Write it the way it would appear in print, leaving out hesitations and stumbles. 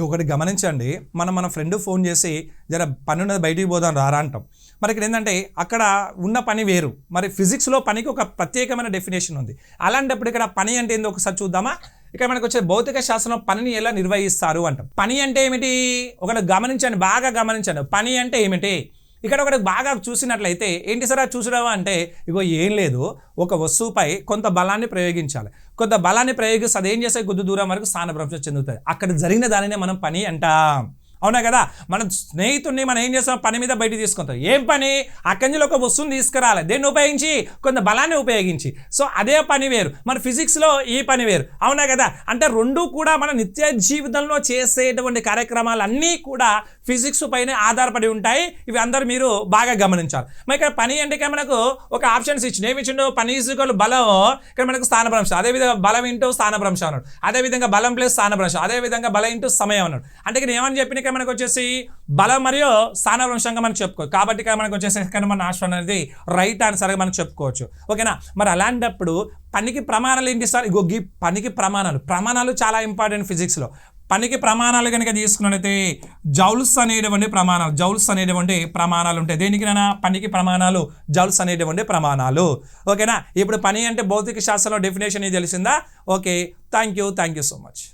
ఒకటి గమనించండి, మన ఫ్రెండ్ ఫోన్ చేసి జర పని ఉన్నది బయటికి పోదాం రారా అంటాం. మరి ఇక్కడ ఏంటంటే అక్కడ ఉన్న పని వేరు, మరి ఫిజిక్స్లో పనికి ఒక ప్రత్యేకమైన డెఫినేషన్ ఉంది. అలాంటప్పుడు ఇక్కడ పని అంటే ఏందో ఒకసారి చూద్దామా. ఇక్కడ మనకు వచ్చే భౌతిక శాస్త్రంలో పనిని ఎలా నిర్వహిస్తారు అంటాం. పని అంటే ఏమిటి, ఒకటి గమనించండి, బాగా గమనించండి. పని అంటే ఏమిటి, ఇక్కడ ఒకటి బాగా చూసినట్లయితే ఏంటి సార్ చూసడం అంటే, ఇగో ఏం లేదు, ఒక వస్తువుపై కొంత బలాన్ని ప్రయోగించాలి. కొంత బలాన్ని ప్రయోగిస్తే అదేం చేస్తే కొద్ది దూరం వరకు స్థానభ్రంశం చెందుతుంది. అక్కడ జరిగిన దానినే మనం పని అంటాం. అవునా కదా. మన స్నేహితుడిని మనం ఏం చేస్తాం, పని మీద బయట తీసుకుంటాం. ఏం పని, అక్కడి నుంచి ఒక వస్తువుని తీసుకురాలి, దేన్ని ఉపయోగించి, కొంత బలాన్ని ఉపయోగించి. సో అదే పని వేరు, మన ఫిజిక్స్లో ఈ పని వేరు. అవునా కదా. అంటే రెండు కూడా మన నిత్య జీవితంలో చేసేటువంటి కార్యక్రమాలన్నీ కూడా ఫిజిక్స్ పైన ఆధారపడి ఉంటాయి. ఇవి అందరూ మీరు బాగా గమనించాలి. మరి ఇక్కడ పని అంటే మనకు ఒక ఆప్షన్స్ ఇచ్చిండు. ఏమి ఇచ్చిండు, పని ఈజ్వల్ బలం, ఇక్కడ మనకు స్థానభ్రంశం, అదేవిధంగా బలం ఇంటూ స్థానభ్రంశం అన్నాడు, అదేవిధంగా బలం ప్లస్ స్థానభ్రంశం, అదేవిధంగా బలం ఇంటూ సమయం అన్నాడు. అంటే ఇక్కడ ఏమని చెప్పిన మనకు వచ్చేసి బలం మరియు స్థానభ్రంశంగా మనం చెప్పుకోవచ్చు. కాబట్టి ఇక్కడ మనకు వచ్చేసి మన ఆన్సర్ అనేది రైట్ ఆన్సర్గా మనం చెప్పుకోవచ్చు. ఓకేనా. మరి అలాంటప్పుడు పనికి ప్రమాణాలు ఏంటి సార్, ఇగో ఈ పనికి ప్రమాణాలు చాలా ఇంపార్టెంట్ ఫిజిక్స్లో. పనికి ప్రమాణాలు కనుక తీసుకున్నట్లయితే జౌల్స్ అనేటువంటి ప్రమాణాలు ఉంటాయి. దేనికైనా పనికి ప్రమాణాలు జౌల్స్ అనేటువంటి ప్రమాణాలు. ఓకేనా. ఇప్పుడు పని అంటే భౌతిక శాస్త్రంలో డెఫినేషన్ ఇది తెలిసిందా. Okay, thank you so much.